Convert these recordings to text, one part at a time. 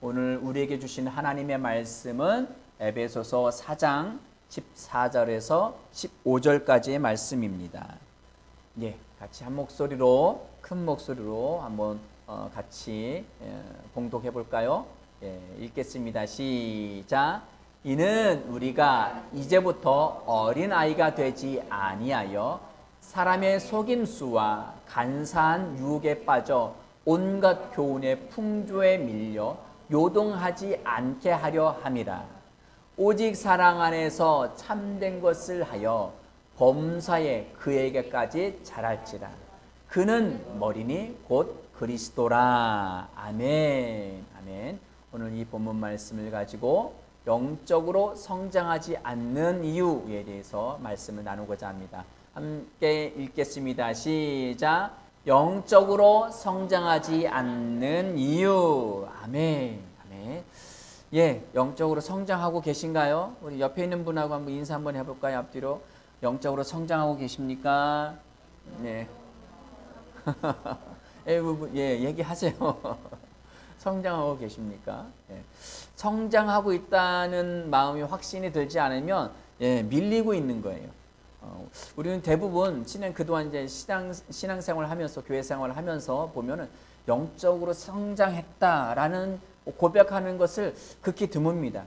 오늘 우리에게 주신 하나님의 말씀은 에베소서 4장 14절에서 15절까지의 말씀입니다. 예, 같이 한 목소리로, 큰 목소리로 한번 같이 봉독해 볼까요? 예, 읽겠습니다. 시작. 이는 우리가 이제부터 어린아이가 되지 아니하여 사람의 속임수와 간사한 유혹에 빠져 온갖 교훈의 풍조에 밀려 요동하지 않게 하려 함이라. 오직 사랑 안에서 참된 것을 하여 범사에 그에게까지 자랄지라. 그는 머리니 곧 그리스도라. 아멘. 아멘. 오늘 이 본문 말씀을 가지고 영적으로 성장하지 않는 이유에 대해서 말씀을 나누고자 합니다. 함께 읽겠습니다. 시작. 영적으로 성장하지 않는 이유. 아멘. 아멘. 예, 영적으로 성장하고 계신가요? 우리 옆에 있는 분하고 한번 인사 한번 해볼까요? 앞뒤로. 영적으로 성장하고 계십니까? 네. 예, 얘기하세요. 성장하고 계십니까? 예. 성장하고 있다는 마음이 확신이 들지 않으면 예, 밀리고 있는 거예요. 우리는 대부분 그동안 이제 신앙생활을 하면서 교회 생활을 하면서 보면은 영적으로 성장했다라는 고백하는 것을 극히 드뭅니다.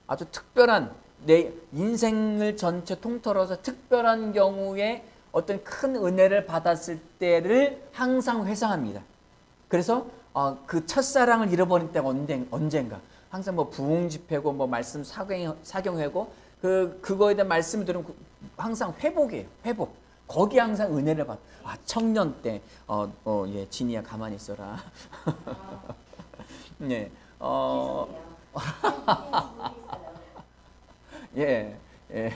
아주 특별한 내 인생을 전체 통틀어서 특별한 경우에 어떤 큰 은혜를 받았을 때를 항상 회상합니다. 그래서 그 첫사랑을 잃어버린 때가 언젠가 항상 뭐 부흥 집회고 뭐 말씀 사경회고 그거에 대한 말씀을 들으면 항상 회복이에요. 회복. 거기 항상 은혜를 받아. 청년 때 예, 진이야 가만히 있어라. 네. 예. 예.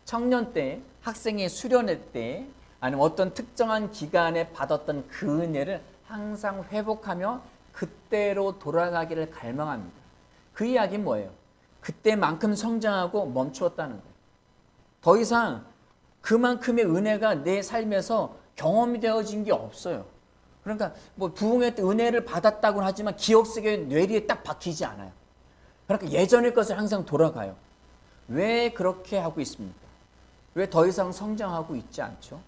청년 때, 학생의 수련회 때, 아니면 어떤 특정한 기간에 받았던 그 은혜를 항상 회복하며 그때로 돌아가기를 갈망합니다. 그 이야기는 뭐예요? 그때만큼 성장하고 멈추었다는 거예요. 더 이상 그만큼의 은혜가 내 삶에서 경험이 되어진 게 없어요. 그러니까 뭐 부흥회 때 은혜를 받았다고는 하지만 기억 속에 뇌리에 딱 박히지 않아요. 그러니까 예전의 것을 항상 돌아가요. 왜 그렇게 하고 있습니까? 왜 더 이상 성장하고 있지 않죠?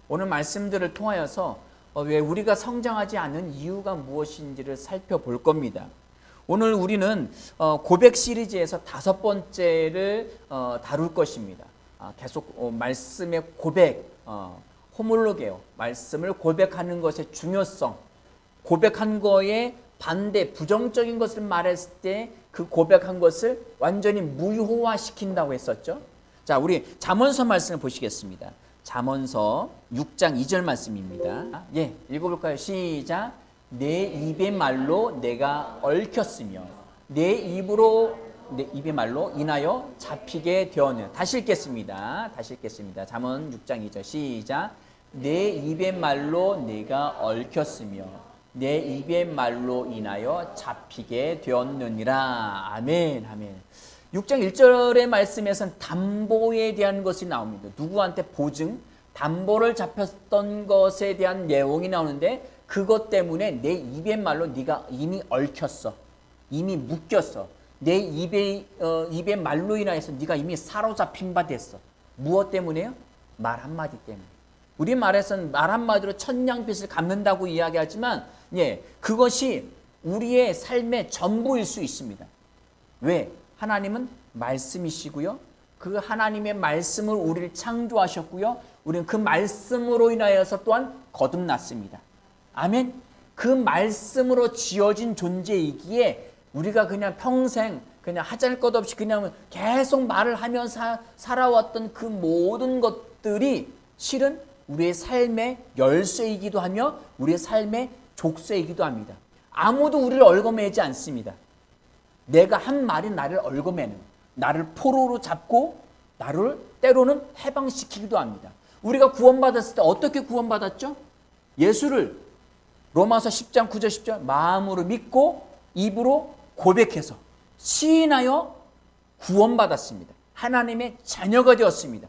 오늘 말씀들을 통하여서 왜 우리가 성장하지 않는 이유가 무엇인지를 살펴볼 겁니다. 오늘 우리는 고백 시리즈에서 5번째를 다룰 것입니다. 계속 말씀의 고백, 호몰로게요. 말씀을 고백하는 것의 중요성, 고백한 거에 반대, 부정적인 것을 말했을 때 그 고백한 것을 완전히 무효화시킨다고 했었죠. 자, 우리 잠언서 말씀을 보시겠습니다. 잠언서 6장 2절 말씀입니다. 예, 읽어볼까요? 시작. 내 입의 말로 내가 얽혔으며 내 입의 말로 인하여 잡히게 되었느니라. 다시 읽겠습니다. 잠언 6장 2절 시작. 내 입의 말로 내가 얽혔으며 내 입의 말로 인하여 잡히게 되었느니라. 아멘. 아멘. 6장 1절의 말씀에서는 담보에 대한 것이 나옵니다. 누구한테 보증, 담보를 잡혔던 것에 대한 내용이 나오는데 그것 때문에 내 입의 말로 네가 이미 얽혔어. 이미 묶였어. 내 입의 말로 인하여서 네가 이미 사로잡힌 바 됐어. 무엇 때문에요? 말 한마디 때문에. 우리 말에서는 말 한마디로 천냥빚을 갚는다고 이야기하지만 예, 그것이 우리의 삶의 전부일 수 있습니다. 왜? 하나님은 말씀이시고요. 그 하나님의 말씀을 우리를 창조하셨고요. 우리는 그 말씀으로 인하여서 또한 거듭났습니다. 아멘. 그 말씀으로 지어진 존재이기에 우리가 그냥 평생 그냥 하잘 것 없이 그냥 계속 말을 하면서 살아왔던 그 모든 것들이 실은 우리의 삶의 열쇠이기도 하며 우리의 삶의 족쇄이기도 합니다. 아무도 우리를 얽어매지 않습니다. 내가 한 말이 나를 얽어매는, 나를 포로로 잡고 나를 때로는 해방시키기도 합니다. 우리가 구원받았을 때 어떻게 구원받았죠? 예수를 로마서 10장 9절 10절 마음으로 믿고 입으로 고백해서 시인하여 구원받았습니다. 하나님의 자녀가 되었습니다.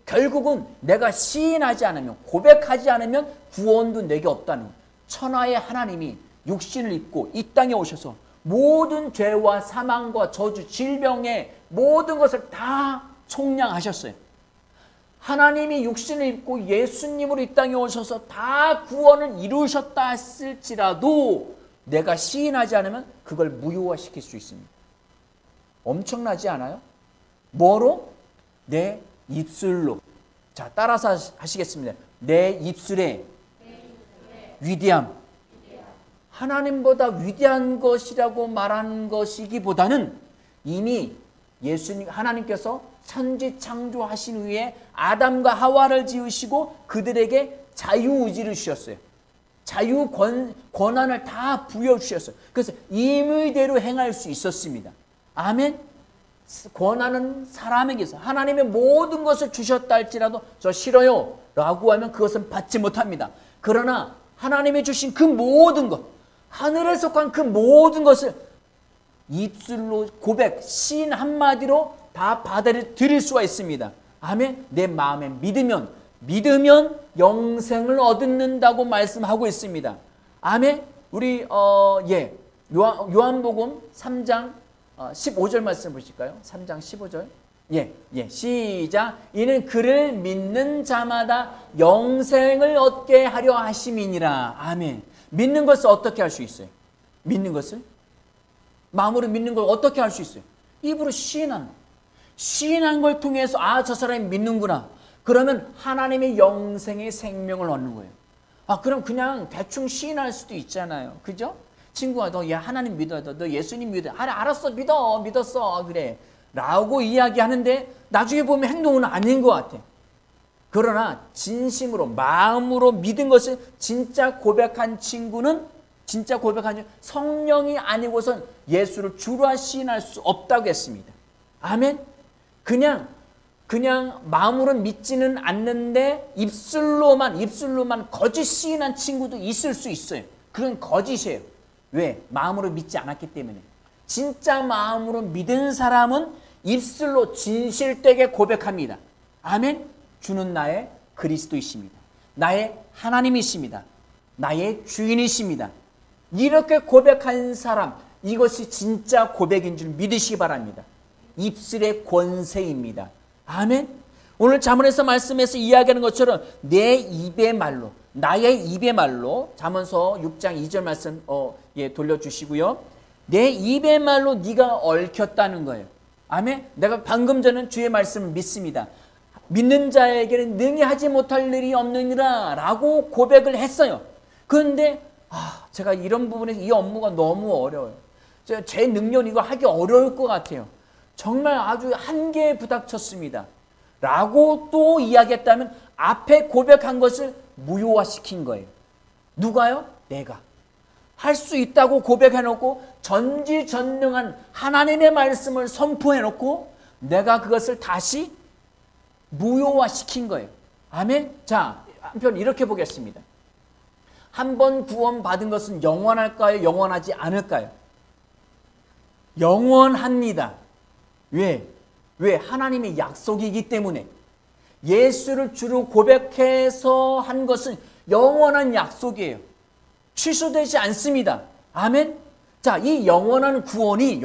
결국은 내가 시인하지 않으면 고백하지 않으면 구원도 내게 없다는 천하의 하나님이 육신을 입고 이 땅에 오셔서 모든 죄와 사망과 저주, 질병의 모든 것을 다 총량하셨어요. 하나님이 육신을 입고 예수님으로 이 땅에 오셔서 다 구원을 이루셨다 했을지라도 내가 시인하지 않으면 그걸 무효화시킬 수 있습니다. 엄청나지 않아요? 뭐로? 내 입술로. 자, 따라서 하시겠습니다. 내 입술에 위대함. 하나님보다 위대한 것이라고 말하는 것이기보다는 이미 예수님, 하나님께서 천지 창조하신 후에 아담과 하와를 지으시고 그들에게 자유의지를 주셨어요. 자유 권한을 다 부여주셨어요. 그래서 임의대로 행할 수 있었습니다. 아멘. 권한은 사람에게 있어요. 하나님의 모든 것을 주셨다 할지라도 저 싫어요 라고 하면 그것은 받지 못합니다. 그러나 하나님이 주신 그 모든 것, 하늘에 속한 그 모든 것을 입술로 고백, 시인 한마디로 다 받아들일 수가 있습니다. 아멘. 내 마음에 믿으면 영생을 얻는다고 말씀하고 있습니다. 아멘. 우리 요한복음 3장 15절 말씀 보실까요? 3장 15절. 시작. 이는 그를 믿는 자마다 영생을 얻게 하려 하심이니라. 아멘. 믿는 것을 어떻게 할 수 있어요? 믿는 것을? 마음으로 믿는 걸 어떻게 할 수 있어요? 입으로 시인한 걸 통해서 저 사람이 믿는구나. 그러면 하나님의 영생의 생명을 얻는 거예요. 그럼 그냥 대충 시인할 수도 있잖아요. 그죠? 친구가 너 하나님 믿어. 너 예수님 믿어. 알았어. 믿었어. 그래. 라고 이야기하는데 나중에 보면 행동은 아닌 것 같아. 그러나 진심으로 마음으로 믿은 것을 진짜 고백한 친구는 성령이 아니고선 예수를 주라 시인할 수 없다고 했습니다. 아멘. 그냥 마음으로 믿지는 않는데 입술로만 거짓 시인한 친구도 있을 수 있어요. 그건 거짓이에요. 왜? 마음으로 믿지 않았기 때문에. 진짜 마음으로 믿은 사람은 입술로 진실되게 고백합니다. 아멘. 주는 나의 그리스도이십니다. 나의 하나님이십니다. 나의 주인이십니다. 이렇게 고백한 사람, 이것이 진짜 고백인 줄 믿으시기 바랍니다. 입술의 권세입니다. 아멘. 오늘 잠언에서 말씀에서 이야기하는 것처럼 내 입의 말로, 나의 입의 말로, 잠언서 6장 2절 말씀 돌려주시고요. 내 입의 말로 네가 얽혔다는 거예요. 아멘. 내가 방금 전에 주의 말씀을 믿습니다. 믿는 자에게는 능히 하지 못할 일이 없느니라 라고 고백을 했어요. 그런데 제가 이런 부분에서 이 업무가 너무 어려워요. 제 능력은 이거 하기 어려울 것 같아요. 정말 아주 한계에 부닥쳤습니다. 라고 또 이야기했다면 앞에 고백한 것을 무효화시킨 거예요. 누가요? 내가. 할 수 있다고 고백해놓고 전지전능한 하나님의 말씀을 선포해놓고 내가 그것을 다시 무효화시킨 거예요. 아멘. 자, 한편 이렇게 보겠습니다. 한 번 구원받은 것은 영원할까요? 영원하지 않을까요? 영원합니다. 왜? 하나님의 약속이기 때문에. 예수를 주로 고백해서 한 것은 영원한 약속이에요. 취소되지 않습니다. 아멘. 자, 이 영원한 구원이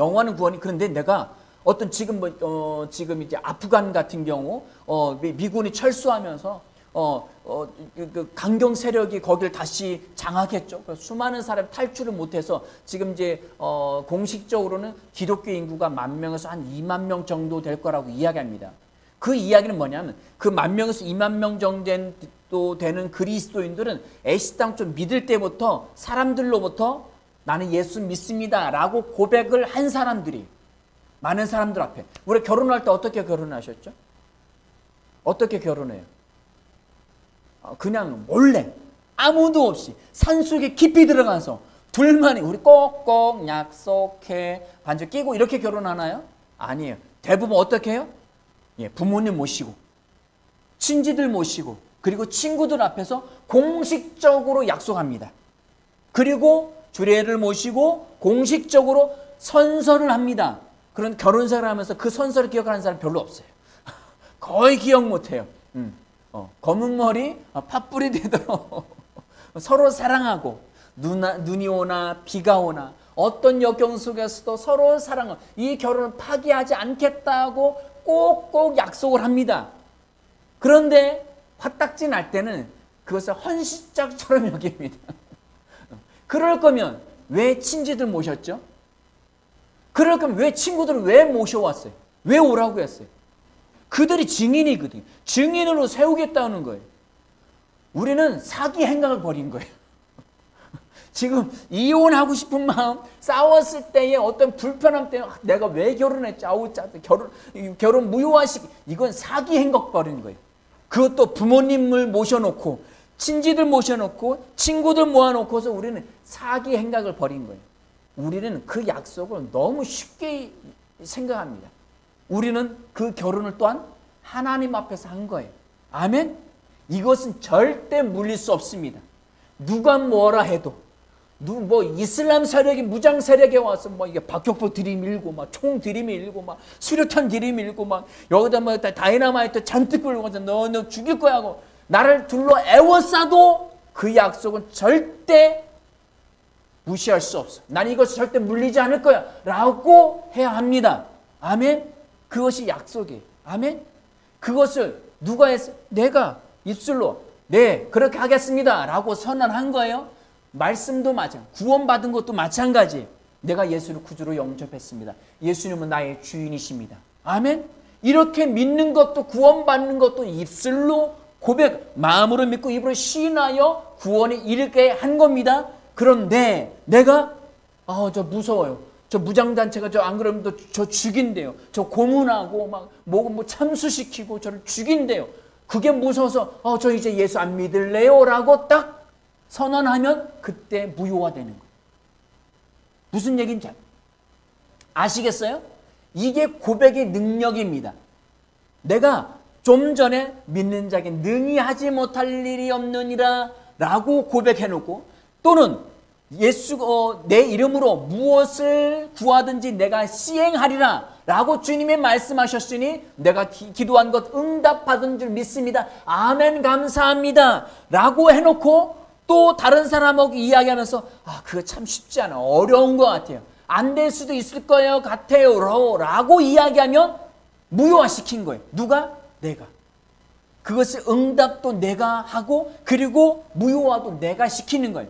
그런데 내가 어떤 지금 이제 아프간 같은 경우 미군이 철수하면서 그 강경 세력이 거기를 다시 장악했죠. 수많은 사람이 탈출을 못해서 지금 이제 공식적으로는 기독교 인구가 10,000명에서 한 20,000명 정도 될 거라고 이야기합니다. 그 이야기는 뭐냐면 그 10,000명에서 20,000명 정도 되는 그리스도인들은 애시당초 믿을 때부터 사람들로부터 나는 예수 믿습니다 라고 고백을 한 사람들이 많은 사람들 앞에. 우리 결혼할 때 어떻게 결혼하셨죠? 어떻게 결혼해요? 그냥 몰래 아무도 없이 산속에 깊이 들어가서 둘만이 우리 꼭꼭 약속해 반지 끼고 이렇게 결혼하나요? 아니에요. 대부분 어떻게 해요? 부모님 모시고 친지들 모시고 그리고 친구들 앞에서 공식적으로 약속합니다. 그리고 주례를 모시고 공식적으로 선서를 합니다. 그런 결혼생활을 하면서 그 선서를 기억하는 사람 별로 없어요. 거의 기억 못해요. 검은 머리 팥불이 되도록 서로 사랑하고 눈이 오나 비가 오나 어떤 역경 속에서도 서로 사랑을, 이 결혼을 파기하지 않겠다고 꼭꼭 약속을 합니다. 그런데 화딱지 날 때는 그것을 헌신짝처럼 여깁니다. 그럴 거면 왜 친지들 모셨죠? 그럴 거면 왜 친구들을 왜 모셔왔어요? 왜 오라고 했어요? 그들이 증인이거든요. 증인으로 세우겠다는 거예요. 우리는 사기 행각을 벌인 거예요. 지금 이혼하고 싶은 마음, 싸웠을 때의 어떤 불편함 때문에 내가 왜 결혼했지? 아우 짜증, 결혼 무효화시키, 이건 사기 행각 벌인 거예요. 그것도 부모님을 모셔놓고 친지들 모셔놓고 친구들 모아놓고서 우리는 사기 행각을 벌인 거예요. 우리는 그 약속을 너무 쉽게 생각합니다. 우리는 그 결혼을 또한 하나님 앞에서 한 거예요. 아멘? 이것은 절대 물릴 수 없습니다. 누가 뭐라 해도, 뭐 이슬람 세력이 무장 세력에 와서 뭐 이게 박격포 들이밀고 막 총 들이밀고 막 수류탄 들이밀고 막 여기다 뭐 다이너마이트 잔뜩 끌고 와서 너 죽일 거야 하고 나를 둘러 애워싸도 그 약속은 절대 무시할 수 없어. 난 이것을 절대 물리지 않을 거야 라고 해야 합니다. 아멘? 그것이 약속이에요. 아멘? 그것을 누가 했어? 내가 입술로 네 그렇게 하겠습니다 라고 선언한 거예요. 말씀도 마찬가지, 구원받은 것도 마찬가지. 내가 예수를 구주로 영접했습니다. 예수님은 나의 주인이십니다. 아멘? 이렇게 믿는 것도 구원받는 것도 입술로 고백, 마음으로 믿고 입으로 시인하여 구원에 이르게 한 겁니다. 그런데 내가 저 무서워요. 저 무장단체가 저 안 그러면 저 죽인대요. 저 고문하고 막 뭐 참수시키고 저를 죽인대요. 그게 무서워서 저 이제 예수 안 믿을래요 라고 딱 선언하면 그때 무효화되는 거예요. 무슨 얘기인지 아시겠어요? 이게 고백의 능력입니다. 내가 좀 전에 믿는 자에게 능히 하지 못할 일이 없느니라 라고 고백해놓고 또는 내 이름으로 무엇을 구하든지 내가 시행하리라 라고 주님이 말씀하셨으니 내가 기도한 것 응답받은 줄 믿습니다. 아멘 감사합니다 라고 해놓고 또 다른 사람하고 이야기하면서 그거 참 쉽지 않아. 어려운 것 같아요. 안 될 수도 있을 거예요. 같아요. 라고 이야기하면 무효화시킨 거예요. 누가? 내가. 그것을 응답도 내가 하고 그리고 무효화도 내가 시키는 거예요.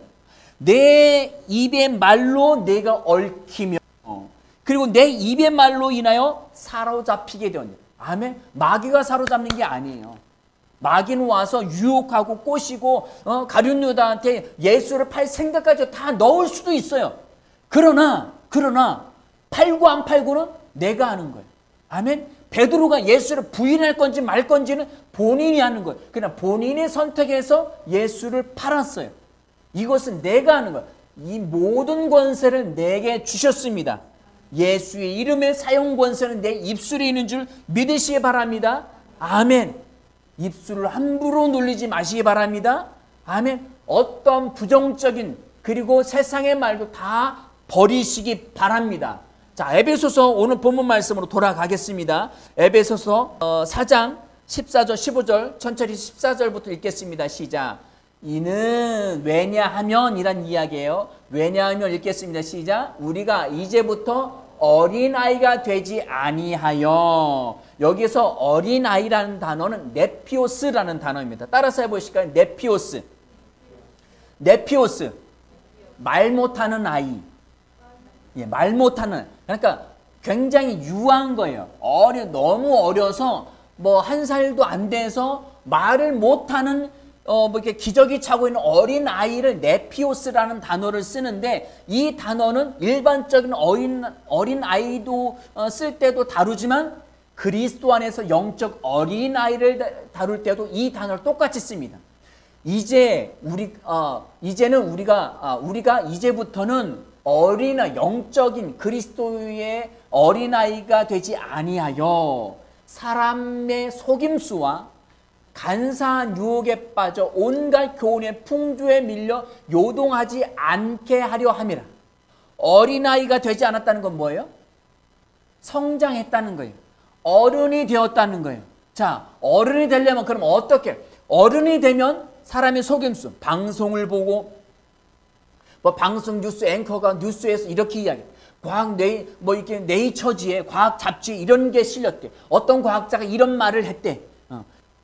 내 입의 말로 내가 얽히며 그리고 내 입의 말로 인하여 사로잡히게 되었네. 아멘. 마귀가 사로잡는 게 아니에요. 마귀는 와서 유혹하고 꼬시고 가룟 유다한테 예수를 팔 생각까지 다 넣을 수도 있어요. 그러나 팔고 안 팔고는 내가 하는 거예요. 아멘. 베드로가 예수를 부인할 건지 말 건지는 본인이 하는 거예요. 그냥 본인이 선택해서 예수를 팔았어요. 이것은 내가 하는 거예요. 이 모든 권세를 내게 주셨습니다. 예수의 이름의 사용 권세는 내 입술에 있는 줄 믿으시기 바랍니다. 아멘. 입술을 함부로 놀리지 마시기 바랍니다. 아멘. 어떤 부정적인 그리고 세상의 말도 다 버리시기 바랍니다. 자, 에베소서 오늘 본문 말씀으로 돌아가겠습니다. 에베소서 4장 14절 15절 천천히 14절부터 읽겠습니다. 시작. 이는 왜냐하면 이란 이야기예요. 왜냐하면 읽겠습니다. 시작. 우리가 이제부터 어린아이가 되지 아니하여. 여기서 어린아이라는 단어는 네피오스라는 단어입니다. 따라서 해보실까요? 네피오스. 말 못하는 아이. 말 못하는. 그러니까 굉장히 유한 거예요. 너무 어려서 뭐 1살도 안 돼서 말을 못하는 뭐 이렇게 기저귀 차고 있는 어린 아이를 네피오스라는 단어를 쓰는데 이 단어는 일반적인 어린 아이도 쓸 때도 다루지만 그리스도 안에서 영적 어린 아이를 다룰 때도 이 단어를 똑같이 씁니다. 이제는 우리가 이제부터는 영적인 그리스도의 어린 아이가 되지 아니하여 사람의 속임수와 간사한 유혹에 빠져 온갖 교훈의 풍조에 밀려 요동하지 않게 하려 함이라. 어린아이가 되지 않았다는 건 뭐예요? 성장했다는 거예요. 어른이 되었다는 거예요. 자, 어른이 되려면 그럼 어떻게? 어른이 되면 사람의 속임수, 방송을 보고 뭐 방송 뉴스 앵커가 뉴스에서 이렇게 이야기. 뭐 이렇게 네이처지에 과학 잡지에 이런 게 실렸대. 어떤 과학자가 이런 말을 했대.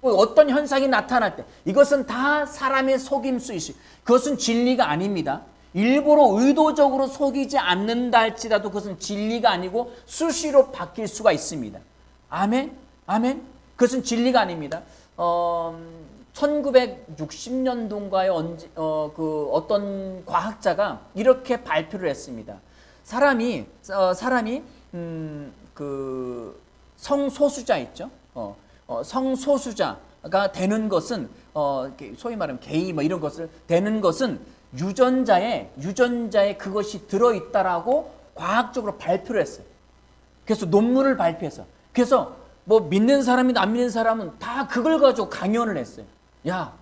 어떤 현상이 나타날 때 이것은 다 사람의 속임수일 수. 그것은 진리가 아닙니다. 일부러 의도적으로 속이지 않는다 할지라도 그것은 진리가 아니고 수시로 바뀔 수가 있습니다. 아멘? 아멘? 그것은 진리가 아닙니다. 1960년도인가에 어떤 과학자가 이렇게 발표를 했습니다. 사람이 성소수자 있죠. 성소수자가 되는 것은 소위 말하면 게이 뭐 이런 것을 되는 것은 유전자에 그것이 들어있다라고 과학적으로 발표를 했어요. 그래서 논문을 발표해서 그래서 뭐 믿는 사람이나 안 믿는 사람은 다 그걸 가지고 강연을 했어요. 야,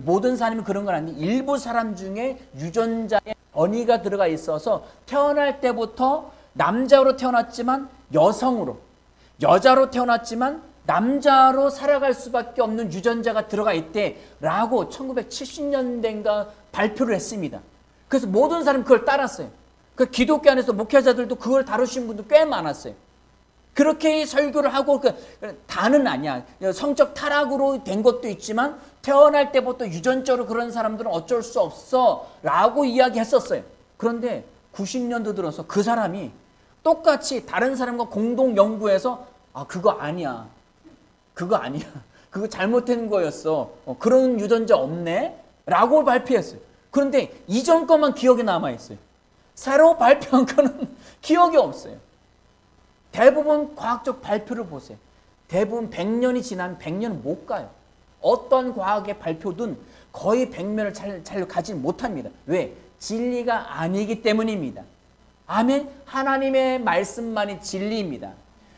모든 사람이 그런 건 아닌데 일부 사람 중에 유전자에 변이가 들어가 있어서 태어날 때부터 남자로 태어났지만 여성으로, 여자로 태어났지만 남자로 살아갈 수밖에 없는 유전자가 들어가 있대라고 1970년대인가 발표를 했습니다. 그래서 모든 사람이 그걸 따랐어요. 그 기독교 안에서 목회자들도 그걸 다루신 분도 꽤 많았어요. 그렇게 설교를 하고 다는 아니야. 성적 타락으로 된 것도 있지만 태어날 때부터 유전적으로 그런 사람들은 어쩔 수 없어 라고 이야기했었어요. 그런데 90년도 들어서 그 사람이 똑같이 다른 사람과 공동 연구해서 그거 아니야. 그거 아니야. 그거 잘못된 거였어. 그런 유전자 없네? 라고 발표했어요. 그런데 이전 것만 기억에 남아있어요. 새로 발표한 거는 기억이 없어요. 대부분 과학적 발표를 보세요. 대부분 100년이 지나면 100년은 못 가요. 어떤 과학의 발표든 거의 100년을 잘 가지 못합니다. 왜? 진리가 아니기 때문입니다. 아멘? 하나님의 말씀만이 진리입니다.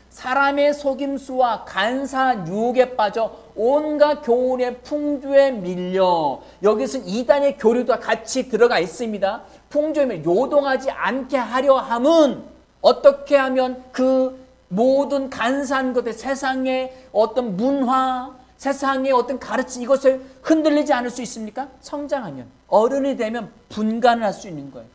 사람의 속임수와 간사한 유혹에 빠져 온갖 교훈의 풍조에 밀려 여기서는 이단의 교류도 같이 들어가 있습니다. 풍조에 요동하지 않게 하려 함은 어떻게 하면 그 모든 간사한 것들 세상의 어떤 문화 세상의 어떤 가르침 이것을 흔들리지 않을 수 있습니까? 성장하면 어른이 되면 분간을 할 수 있는 거예요.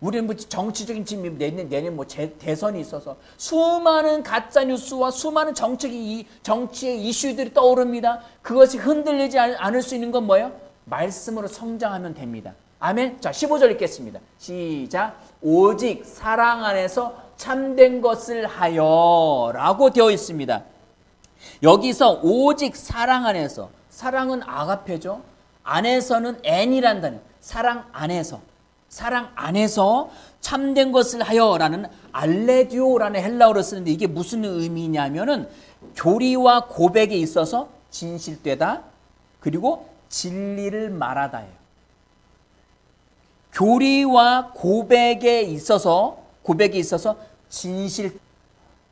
우리는 뭐 정치적인 지금 내년 뭐 대선이 있어서 수많은 가짜 뉴스와 수많은 정치의 이슈들이 떠오릅니다. 그것이 흔들리지 않을 수 있는 건 뭐예요? 말씀으로 성장하면 됩니다. 아멘. 자, 15절 읽겠습니다. 시작. 오직 사랑 안에서 참된 것을 하여라고 되어 있습니다. 여기서 오직 사랑 안에서, 사랑은 아가페죠. 안에서는 N이란 단어. 사랑 안에서 참된 것을 하여라는 알레디오라는 헬라어를 쓰는데 이게 무슨 의미냐면은 교리와 고백에 있어서 진실되다 그리고 진리를 말하다예요. 교리와 고백에 있어서 진실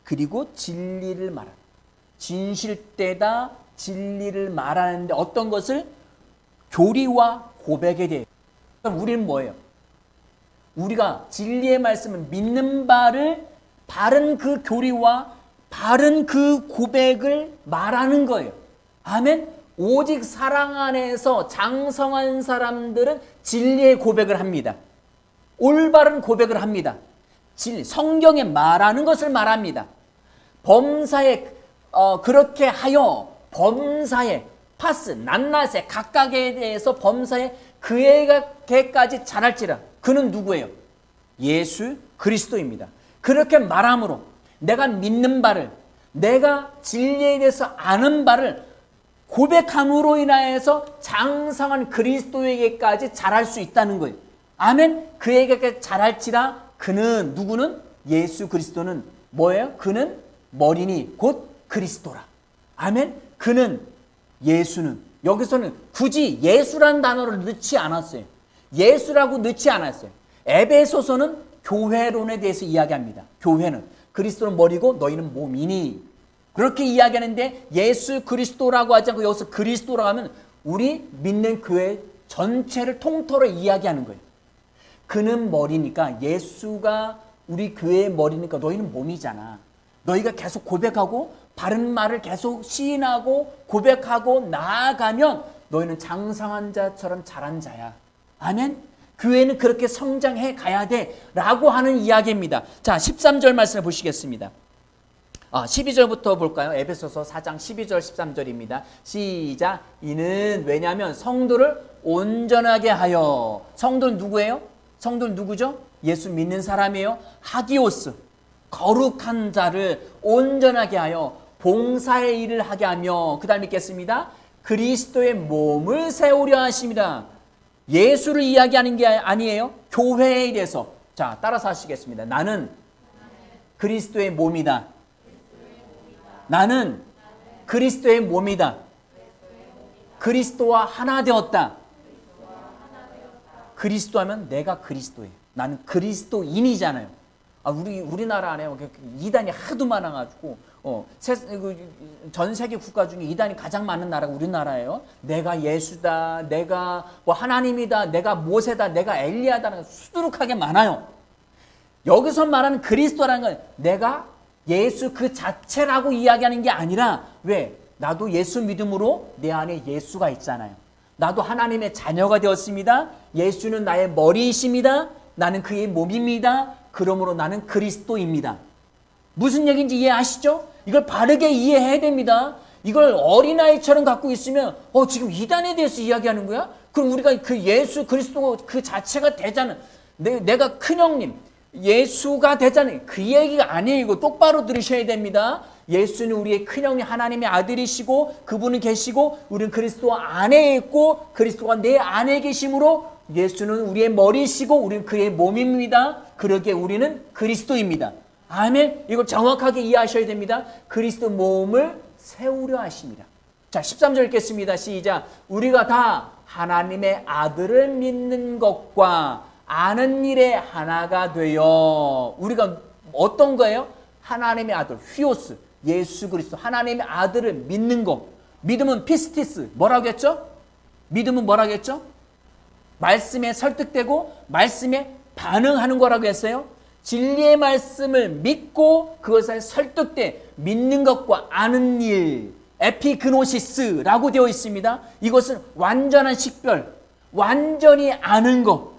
그리고 진리를 말하다. 진실되다 진리를 말하는데 어떤 것을 교리와 고백에 대해. 그럼 우리는 뭐예요? 우리가 진리의 말씀을 믿는 바를 바른 그 교리와 바른 그 고백을 말하는 거예요. 아멘. 오직 사랑 안에서 장성한 사람들은 진리의 고백을 합니다. 올바른 고백을 합니다. 성경에 말하는 것을 말합니다. 범사에 그렇게 하여 범사에 파스 낱낱에 각각에 대해서 범사에 그에게까지 잘할지라. 그는 누구예요? 예수 그리스도입니다. 그렇게 말함으로 내가 믿는 바를 내가 진리에 대해서 아는 바를 고백함으로 인하여서 장성한 그리스도에게까지 잘할 수 있다는 거예요. 아멘. 그에게까지 잘할지라. 그는 누구는? 예수 그리스도는 뭐예요? 그는 머리니 곧 그리스도라. 아멘. 그는 예수는 여기서는 굳이 예수라는 단어를 넣지 않았어요. 예수라고 넣지 않았어요. 에베소서는 교회론에 대해서 이야기합니다. 교회는 그리스도는 머리고 너희는 몸이니 그렇게 이야기하는데 예수 그리스도라고 하지 않고 여기서 그리스도라고 하면 우리 믿는 교회 전체를 통틀어 이야기하는 거예요. 그는 머리니까 예수가 우리 교회의 머리니까 너희는 몸이잖아. 너희가 계속 고백하고 바른 말을 계속 시인하고 고백하고 나아가면 너희는 장성한 자처럼 자란 자야. 아멘. 교회는 그렇게 성장해 가야 돼 라고 하는 이야기입니다. 자, 13절 말씀을 보시겠습니다. 12절부터 볼까요? 에베소서 4장 12절 13절입니다. 시작. 이는 왜냐하면 성도를 온전하게 하여. 성도는 누구예요? 성도는 누구죠? 예수 믿는 사람이에요. 하기오스, 거룩한 자를 온전하게 하여 봉사의 일을 하게 하며, 그 다음 읽겠습니다. 그리스도의 몸을 세우려 하십니다. 예수를 이야기하는 게 아니에요. 교회에 대해서. 자, 따라서 하시겠습니다. 나는 그리스도의 몸이다. 나는 그리스도의 몸이다. 그리스도와 하나 되었다. 그리스도 하면 내가 그리스도예요. 나는 그리스도인이잖아요. 우리나라 안에 이단이 하도 많아가지고 전 세계 국가 중에 이단이 가장 많은 나라가 우리나라예요. 내가 예수다, 내가 하나님이다, 내가 모세다, 내가 엘리야다라는 수두룩하게 많아요. 여기서 말하는 그리스도라는 건 내가 예수 그 자체라고 이야기하는 게 아니라, 왜? 나도 예수 믿음으로 내 안에 예수가 있잖아요. 나도 하나님의 자녀가 되었습니다. 예수는 나의 머리이십니다. 나는 그의 몸입니다. 그러므로 나는 그리스도입니다. 무슨 얘기인지 이해하시죠? 이걸 바르게 이해해야 됩니다. 이걸 어린아이처럼 갖고 있으면 지금 이단에 대해서 이야기하는 거야? 그럼 우리가 그 예수 그리스도 그 자체가 되자는, 내가 큰형님 예수가 되자는 그 얘기가 아니에요. 이거 똑바로 들으셔야 됩니다. 예수는 우리의 큰형님 하나님의 아들이시고 그분은 계시고 우리는 그리스도 안에 있고 그리스도가 내 안에 계심으로 예수는 우리의 머리시고 우리는 그의 몸입니다. 그러기에 우리는 그리스도입니다. 아멘. 이걸 정확하게 이해하셔야 됩니다. 그리스도 몸을 세우려 하십니다. 자, 13절 읽겠습니다. 시작. 우리가 다 하나님의 아들을 믿는 것과 아는 일에 하나가 되어. 우리가 어떤 거예요? 하나님의 아들, 휘오스, 예수 그리스도 하나님의 아들을 믿는 것. 믿음은 피스티스, 뭐라고 했죠? 믿음은 뭐라고 했죠? 말씀에 설득되고 말씀에 반응하는 거라고 했어요. 진리의 말씀을 믿고 그것에 설득돼 믿는 것과 아는 일, 에피그노시스라고 되어 있습니다. 이것은 완전한 식별, 완전히 아는 것.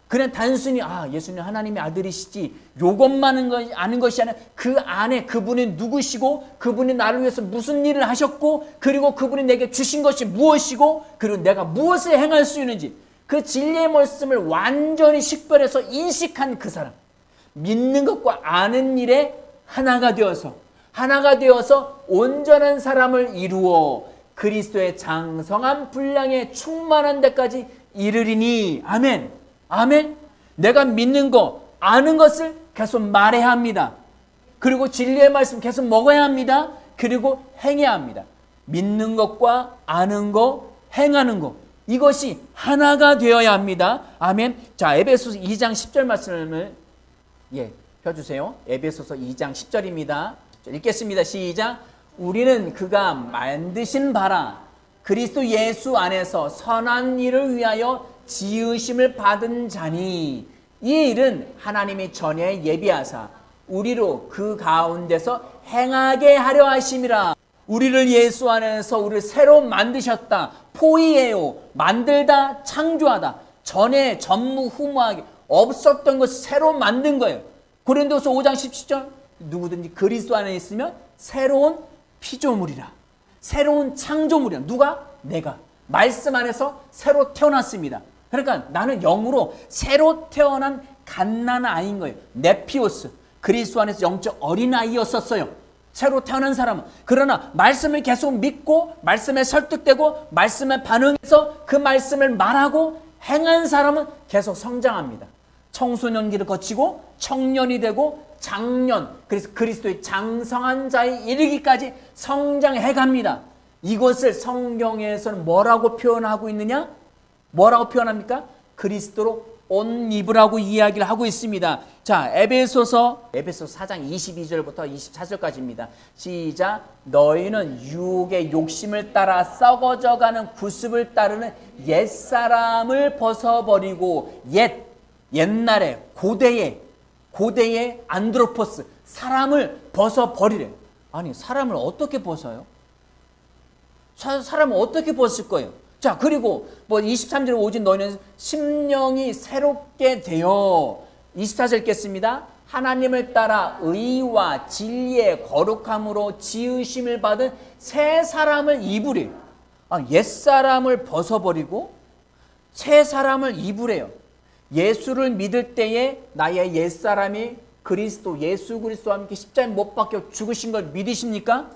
그냥 단순히 예수님 하나님의 아들이시지 요것만 아는 것이 아니라 그 안에 그분이 누구시고 그분이 나를 위해서 무슨 일을 하셨고 그리고 그분이 내게 주신 것이 무엇이고 그리고 내가 무엇을 행할 수 있는지 그 진리의 말씀을 완전히 식별해서 인식한 그 사람. 믿는 것과 아는 일에 하나가 되어서 온전한 사람을 이루어 그리스도의 장성한 분량에 충만한 데까지 이르리니. 아멘. 아멘. 내가 믿는 거, 아는 것을 계속 말해야 합니다. 그리고 진리의 말씀 계속 먹어야 합니다. 그리고 행해야 합니다. 믿는 것과 아는 거, 행하는 거, 이것이 하나가 되어야 합니다. 아멘. 자, 에베소서 2장 10절 말씀을 펴주세요. 에베소서 2장 10절입니다. 읽겠습니다. 시작. 우리는 그가 만드신 바라 그리스도 예수 안에서 선한 일을 위하여 지으심을 받은 자니 이 일은 하나님이 전에 예비하사 우리로 그 가운데서 행하게 하려 하심이라. 우리를 예수 안에서 우리를 새로 만드셨다. 포이에요. 만들다, 창조하다. 전에 전무후무하게 없었던 것을 새로 만든 거예요. 고린도서 5장 17절 누구든지 그리스도 안에 있으면 새로운 피조물이라. 새로운 창조물이야. 누가? 내가. 말씀 안에서 새로 태어났습니다. 그러니까 나는 영으로 새로 태어난 갓난아이인 거예요. 네피오스. 그리스도 안에서 영적 어린아이였었어요. 새로 태어난 사람은. 그러나 말씀을 계속 믿고 말씀에 설득되고 말씀에 반응해서 그 말씀을 말하고 행한 사람은 계속 성장합니다. 청소년기를 거치고 청년이 되고 장년, 그래서 그리스도의 장성한 자에 이르기까지 성장해 갑니다. 이것을 성경에서는 뭐라고 표현하고 있느냐? 뭐라고 표현합니까? 그리스도로 옷 입으라고 이야기를 하고 있습니다. 자, 에베소서 4장 22절부터 24절까지입니다. 시작. 너희는 유혹의 욕심을 따라 썩어져가는 구습을 따르는 옛사람을 벗어버리고 옛날에 고대의 안드로포스 사람을 벗어버리래. 아니, 사람을 어떻게 벗어요? 사람을 어떻게 벗을 거예요? 자, 그리고 뭐 23절 오직 너희는 심령이 새롭게 되어 24절 읽겠습니다. 하나님을 따라 의와 진리의 거룩함으로 지으심을 받은 새 사람을 입으래요. 옛사람을 벗어버리고 새 사람을 입으래요. 예수를 믿을 때에 나의 옛사람이 그리스도 예수 그리스도와 함께 십자가에 못 박혀 죽으신 걸 믿으십니까?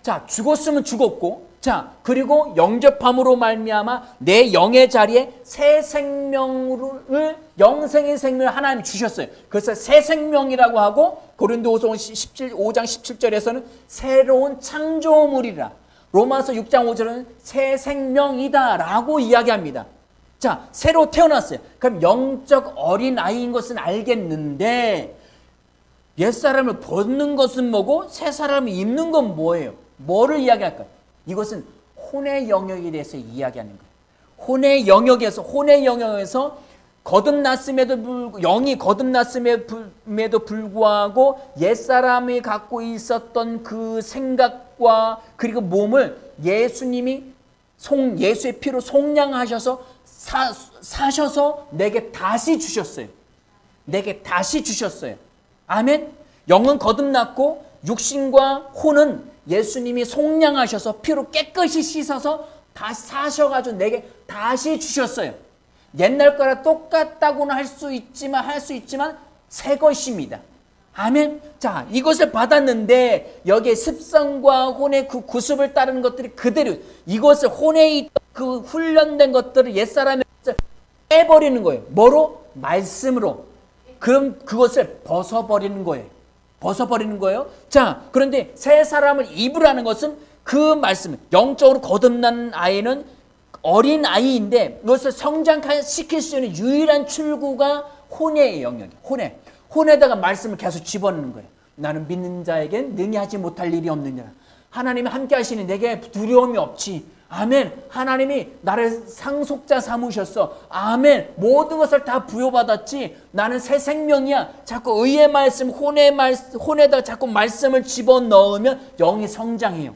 자, 죽었으면 죽었고, 자, 그리고 영접함으로 말미암아 내 영의 자리에 새 생명을, 영생의 생명을 하나님이 주셨어요. 그래서 새 생명이라고 하고, 고린도후서 5장 17절에서는 새로운 창조물이라, 로마서 6장 5절은 새 생명이다 라고 이야기합니다. 자, 새로 태어났어요. 그럼 영적 어린아이인 것은 알겠는데 옛사람을 벗는 것은 뭐고 새 사람을 입는 건 뭐예요? 뭐를 이야기할까요? 이것은 혼의 영역에 대해서 이야기하는 거예요. 혼의 영역에서 거듭났음에도 영이 거듭났음에도 불구하고 옛사람이 갖고 있었던 그 생각과 그리고 몸을 예수님이 예수의 피로 속량하셔서 사셔서 내게 다시 주셨어요. 아멘. 영은 거듭났고 육신과 혼은 예수님이 속량하셔서 피로 깨끗이 씻어서 다시 사셔가지고 내게 다시 주셨어요. 옛날 거랑 똑같다고는 할 수 있지만 새 것입니다. 아멘. 자, 이것을 받았는데 여기에 습성과 혼의 그 구습을 따르는 것들이 그대로 이것을 혼에 있던 그 훈련된 것들을 옛사람에 빼버리는 거예요. 뭐로? 말씀으로. 그럼 그것을 벗어버리는 거예요. 자, 그런데 새 사람을 입으라는 것은 그 말씀, 영적으로 거듭난 아이는 어린 아이인데 그것을 성장시킬 수 있는 유일한 출구가 혼의 영역이에요. 혼에다가 말씀을 계속 집어넣는 거예요. 나는 믿는 자에겐 능히 하지 못할 일이 없느니라. 하나님이 함께 하시니 내게 두려움이 없지. 아멘. 하나님이 나를 상속자 삼으셨어. 아멘. 모든 것을 다 부여받았지. 나는 새 생명이야. 자꾸 의의 말씀, 혼에다가 자꾸 말씀을 집어넣으면 영이 성장해요.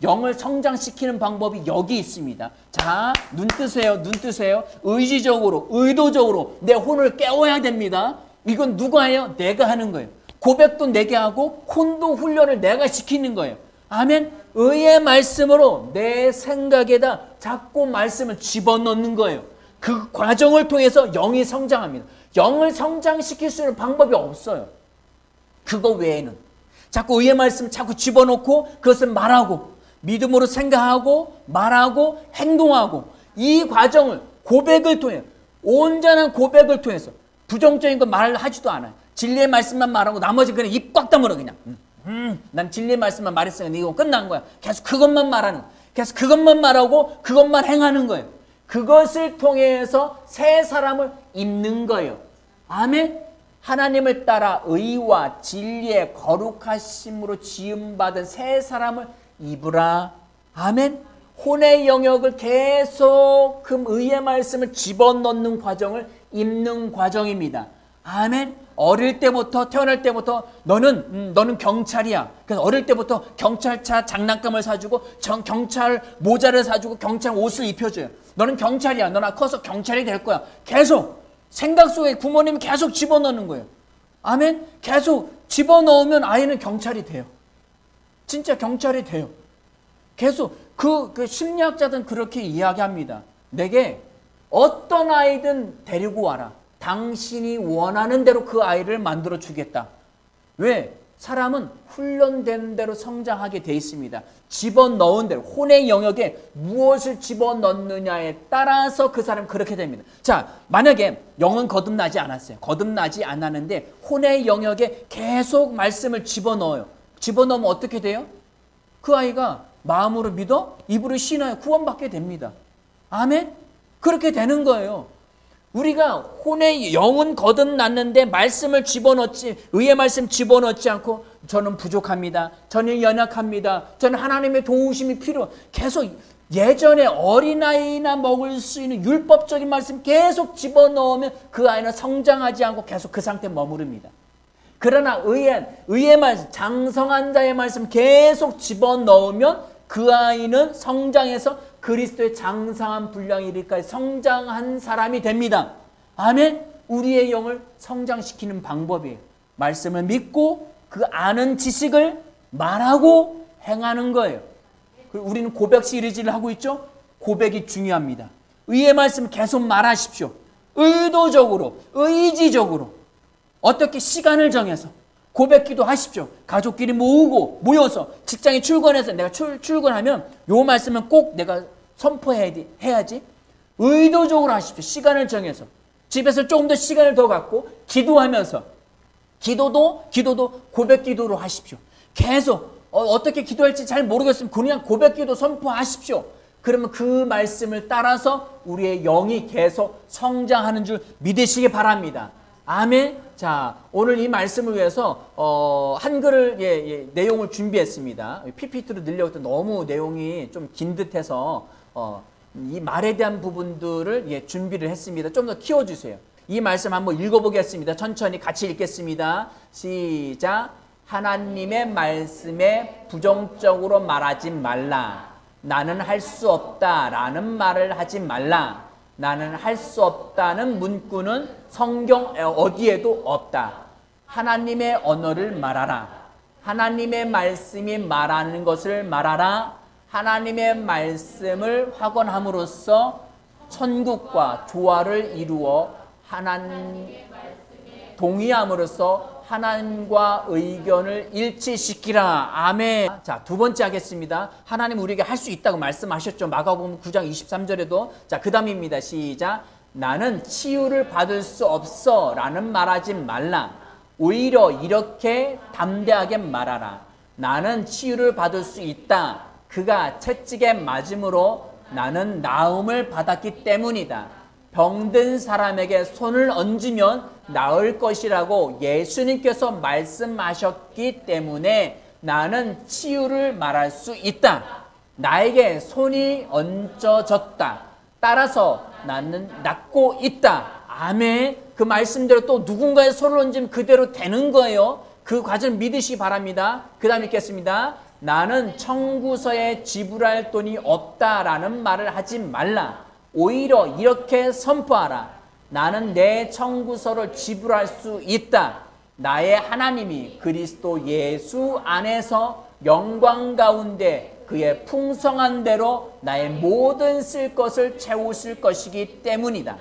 영을 성장시키는 방법이 여기 있습니다. 자, 눈 뜨세요. 의지적으로, 의도적으로 내 혼을 깨워야 됩니다. 이건 누가 해요? 내가 하는 거예요. 고백도 내가 하고 혼도 훈련을 내가 시키는 거예요. 아멘. 의의 말씀으로 내 생각에다 자꾸 말씀을 집어넣는 거예요. 그 과정을 통해서 영이 성장합니다. 영을 성장시킬 수 있는 방법이 없어요. 그거 외에는 자꾸 의의 말씀을 자꾸 집어넣고 그것을 말하고 믿음으로 생각하고 말하고 행동하고 이 과정을 고백을 통해 온전한 고백을 통해서 부정적인 거 말하지도 않아요. 진리의 말씀만 말하고 나머지 그냥 입 꽉 다물어 그냥. 난 진리의 말씀만 말했으니까 이거 끝난 거야. 계속 그것만 말하는 거야. 계속 그것만 말하고 그것만 행하는 거예요. 그것을 통해서 새 사람을 입는 거예요. 아멘. 하나님을 따라 의와 진리의 거룩하심으로 지음받은 새 사람을 입으라. 아멘. 혼의 영역을 계속 그 의의 말씀을 집어넣는 과정을 입는 과정입니다. 아멘. 어릴 때부터 태어날 때부터 너는 경찰이야. 그래서 어릴 때부터 경찰차 장난감을 사주고 경찰 모자를 사주고 경찰 옷을 입혀줘요. 너는 경찰이야. 너는 커서 경찰이 될 거야. 계속 생각 속에 부모님이 계속 집어넣는 거예요. 아멘. 계속 집어넣으면 아이는 경찰이 돼요. 진짜 경찰이 돼요. 계속 그 심리학자들은 그렇게 이야기합니다. 내게 어떤 아이든 데리고 와라. 당신이 원하는 대로 그 아이를 만들어 주겠다. 왜? 사람은 훈련된 대로 성장하게 돼 있습니다. 집어넣은 대로 혼의 영역에 무엇을 집어넣느냐에 따라서 그 사람은 그렇게 됩니다. 자, 만약에 영은 거듭나지 않았어요. 거듭나지 않았는데 혼의 영역에 계속 말씀을 집어넣어요. 집어넣으면 어떻게 돼요? 그 아이가 마음으로 믿어 입으로 신하여 구원받게 됩니다. 아멘? 그렇게 되는 거예요. 우리가 혼의 영은 거듭났는데 말씀을 집어넣지, 의의 말씀 집어넣지 않고 저는 부족합니다. 저는 연약합니다. 저는 하나님의 도우심이 필요. 계속 예전에 어린아이나 먹을 수 있는 율법적인 말씀 계속 집어넣으면 그 아이는 성장하지 않고 계속 그 상태에 머무릅니다. 그러나 의의 말씀, 장성한 자의 말씀 계속 집어넣으면 그 아이는 성장해서 그리스도의 장성한 분량에 이르기까지 성장한 사람이 됩니다. 아멘. 우리의 영을 성장시키는 방법이에요. 말씀을 믿고 그 아는 지식을 말하고 행하는 거예요. 우리는 고백 시리즈를 하고 있죠. 고백이 중요합니다. 의의 말씀을 계속 말하십시오. 의도적으로, 의지적으로 어떻게 시간을 정해서 고백기도 하십시오. 가족끼리 모여서 직장에 출근해서 내가 출근하면 요 말씀은 꼭 내가 선포해야지. 의도적으로 하십시오. 시간을 정해서 집에서 조금 더 시간을 더 갖고 기도하면서 기도도 고백 기도로 하십시오. 계속 어떻게 기도할지 잘 모르겠으면 그냥 고백 기도 선포하십시오. 그러면 그 말씀을 따라서 우리의 영이 계속 성장하는 줄 믿으시기 바랍니다. 아멘. 자, 오늘 이 말씀을 위해서 한글을 내용을 준비했습니다. PPT로 늘려도 너무 내용이 좀 긴 듯해서 이 말에 대한 부분들을 준비를 했습니다. 좀 더 키워주세요. 이 말씀 한번 읽어보겠습니다. 천천히 같이 읽겠습니다. 시작. 하나님의 말씀에 부정적으로 말하지 말라. 나는 할 수 없다라는 말을 하지 말라. 나는 할 수 없다는 문구는 성경 어디에도 없다. 하나님의 언어를 말하라. 하나님의 말씀이 말하는 것을 말하라. 하나님의 말씀을 확언함으로써 천국과 조화를 이루어 동의함으로써 하나님과 의견을 일치시키라. 아멘. 자, 두 번째 하겠습니다. 하나님 우리에게 할 수 있다고 말씀하셨죠. 마가복음 9장 23절에도. 자, 그 다음입니다. 시작. 나는 치유를 받을 수 없어 라는 말하지 말라. 오히려 이렇게 담대하게 말하라. 나는 치유를 받을 수 있다. 그가 채찍에 맞음으로 나는 나음을 받았기 때문이다. 병든 사람에게 손을 얹으면 나을 것이라고 예수님께서 말씀하셨기 때문에 나는 치유를 말할 수 있다. 나에게 손이 얹어졌다. 따라서 나는 낫고 있다. 아멘. 그 말씀대로 또 누군가의 손을 얹으면 그대로 되는 거예요. 그 과정 믿으시기 바랍니다. 그 다음 읽겠습니다. 나는 청구서에 지불할 돈이 없다라는 말을 하지 말라. 오히려 이렇게 선포하라. 나는 내 청구서를 지불할 수 있다. 나의 하나님이 그리스도 예수 안에서 영광 가운데 그의 풍성한 대로 나의 모든 쓸 것을 채우실 것이기 때문이다.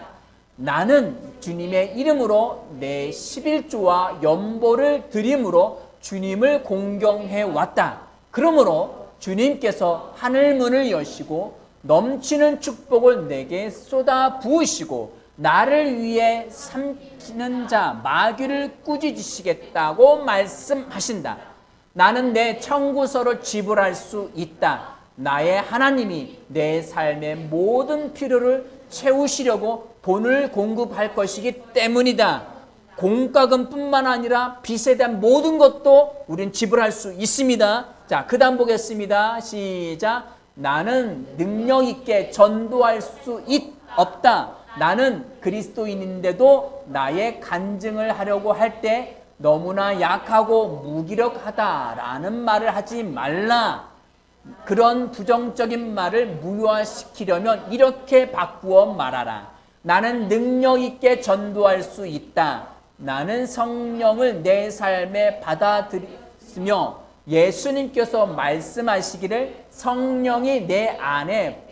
나는 주님의 이름으로 내 11조와 연보를 드림으로 주님을 공경해 왔다. 그러므로 주님께서 하늘문을 여시고 넘치는 축복을 내게 쏟아 부으시고 나를 위해 삼키는 자 마귀를 꾸짖으시겠다고 말씀하신다. 나는 내 청구서를 지불할 수 있다. 나의 하나님이 내 삶의 모든 필요를 채우시려고 돈을 공급할 것이기 때문이다. 공과금뿐만 아니라 빚에 대한 모든 것도 우린 지불할 수 있습니다. 자, 그 다음 보겠습니다. 시작. 나는 능력 있게 전도할 수 없다. 나는 그리스도인인데도 나의 간증을 하려고 할 때 너무나 약하고 무기력하다라는 말을 하지 말라. 그런 부정적인 말을 무효화시키려면 이렇게 바꾸어 말하라. 나는 능력 있게 전도할 수 있다. 나는 성령을 내 삶에 받아들이며 예수님께서 말씀하시기를 성령이 내 안에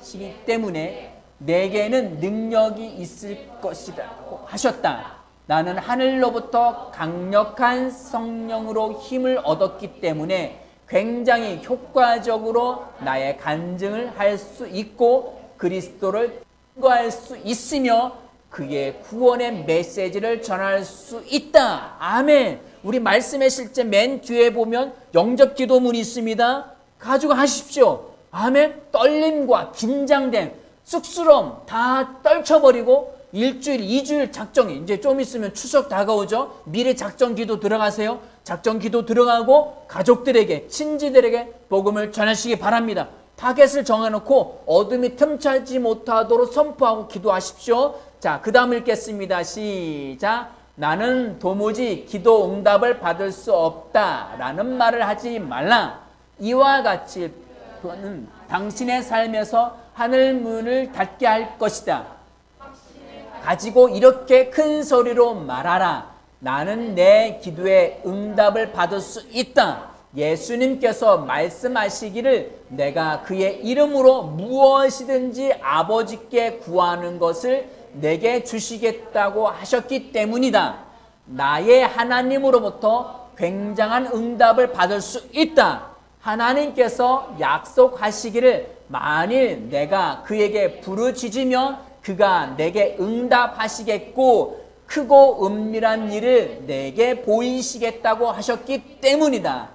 계시기 때문에 내게는 능력이 있을 것이라고 하셨다. 나는 하늘로부터 강력한 성령으로 힘을 얻었기 때문에 굉장히 효과적으로 나의 간증을 할 수 있고 그리스도를 증거할 수 있으며 그의 구원의 메시지를 전할 수 있다. 아멘. 우리 말씀의 실제 맨 뒤에 보면 영접 기도문이 있습니다. 가지고 하십시오. 아멘. 떨림과 긴장됨, 쑥스러움 다 떨쳐버리고 1주일, 2주일 작정이 이제 좀 있으면 추석 다가오죠. 미래 작정 기도 들어가세요. 작정 기도 들어가고 가족들에게, 친지들에게 복음을 전하시기 바랍니다. 타겟을 정해놓고 어둠이 틈차지 못하도록 선포하고 기도하십시오. 자, 그 다음 읽겠습니다. 시작. 나는 도무지 기도 응답을 받을 수 없다 라는 말을 하지 말라. 이와 같이 당신의 삶에서 하늘 문을 닫게 할 것이다. 가지고 이렇게 큰 소리로 말하라. 나는 내 기도에 응답을 받을 수 있다. 예수님께서 말씀하시기를 내가 그의 이름으로 무엇이든지 아버지께 구하는 것을 내게 주시겠다고 하셨기 때문이다. 나의 하나님으로부터 굉장한 응답을 받을 수 있다. 하나님께서 약속하시기를 만일 내가 그에게 부르짖으면 그가 내게 응답하시겠고 크고 은밀한 일을 내게 보이시겠다고 하셨기 때문이다.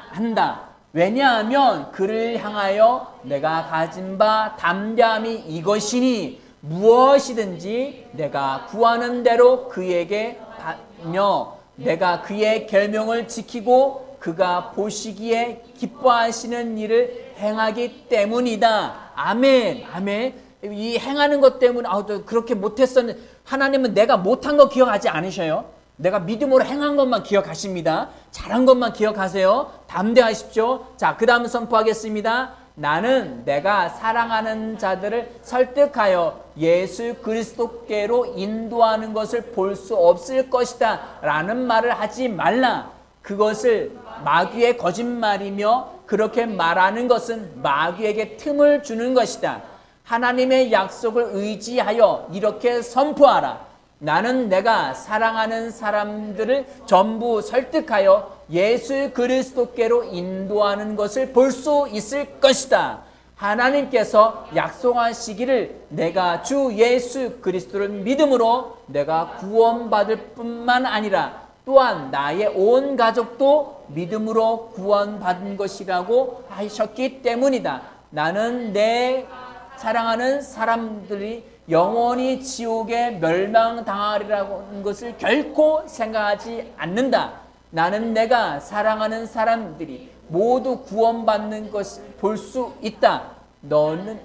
한다. 왜냐하면 그를 향하여 내가 가진 바 담대함이 이것이니 무엇이든지 내가 구하는 대로 그에게 받며 내가 그의 계명을 지키고 그가 보시기에 기뻐하시는 일을 행하기 때문이다. 아멘. 아멘. 이 행하는 것 때문에 그렇게 못했었는데 하나님은 내가 못한 거 기억하지 않으셔요. 내가 믿음으로 행한 것만 기억하십니다. 잘한 것만 기억하세요. 담대하십시오. 자, 그 다음 선포하겠습니다. 나는 내가 사랑하는 자들을 설득하여 예수 그리스도께로 인도하는 것을 볼 수 없을 것이다 라는 말을 하지 말라. 그것을 마귀의 거짓말이며 그렇게 말하는 것은 마귀에게 틈을 주는 것이다. 하나님의 약속을 의지하여 이렇게 선포하라. 나는 내가 사랑하는 사람들을 전부 설득하여 예수 그리스도께로 인도하는 것을 볼 수 있을 것이다. 하나님께서 약속하시기를 내가 주 예수 그리스도를 믿음으로 내가 구원받을 뿐만 아니라 또한 나의 온 가족도 믿음으로 구원받은 것이라고 하셨기 때문이다. 나는 내 사랑하는 사람들이 영원히 지옥에 멸망당하리라는 것을 결코 생각하지 않는다. 나는 내가 사랑하는 사람들이 모두 구원받는 것을 볼 수 있다. 너는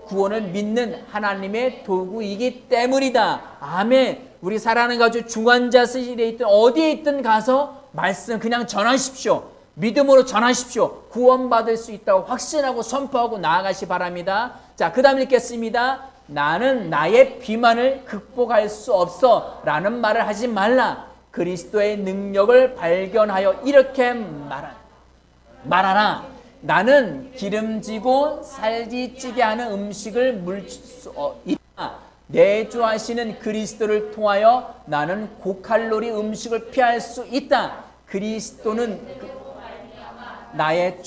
구원을 믿는 하나님의 도구이기 때문이다. 아멘. 우리 사랑하는 가족 중환자실에 있든 어디에 있든 가서 말씀 그냥 전하십시오. 믿음으로 전하십시오. 구원받을 수 있다고 확신하고 선포하고 나아가시 바랍니다. 자, 그 다음 읽겠습니다. 나는 나의 비만을 극복할 수 없어 라는 말을 하지 말라. 그리스도의 능력을 발견하여 이렇게 말하라. 나는 기름지고 살찌게 하는 음식을 물릴 수 있다. 내주하시는 그리스도를 통하여 나는 고칼로리 음식을 피할 수 있다. 그리스도는 나의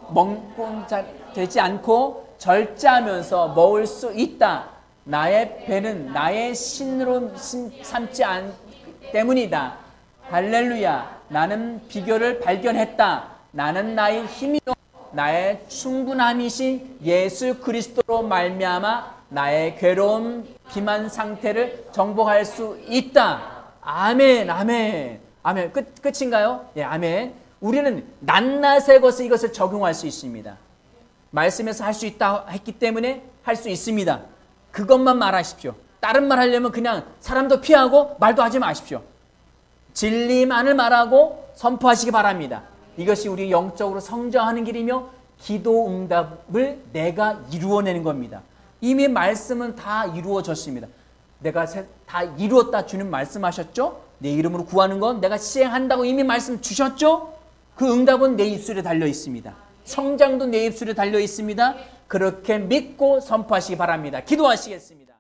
먹고 되지 않고 절제하면서 먹을 수 있다. 나의 배는 나의 신으로 삼지 않기 때문이다. 할렐루야. 나는 비결을 발견했다. 나는 나의 힘이요 나의 충분함이신 예수 그리스도로 말미암아 나의 괴로운 비만 상태를 정복할 수 있다. 아멘. 아멘. 아멘. 끝인가요? 예, 아멘. 우리는 낱낱의 것을 이것을 적용할 수 있습니다. 말씀에서 할 수 있다 했기 때문에 할 수 있습니다. 그것만 말하십시오. 다른 말 하려면 그냥 사람도 피하고 말도 하지 마십시오. 진리만을 말하고 선포하시기 바랍니다. 이것이 우리 영적으로 성장하는 길이며 기도 응답을 내가 이루어내는 겁니다. 이미 말씀은 다 이루어졌습니다. 내가 다 이루었다 주님 말씀하셨죠? 내 이름으로 구하는 건 내가 시행한다고 이미 말씀 주셨죠? 그 응답은 내 입술에 달려 있습니다. 성장도 내 입술에 달려 있습니다. 그렇게 믿고 선포하시기 바랍니다. 기도하시겠습니다.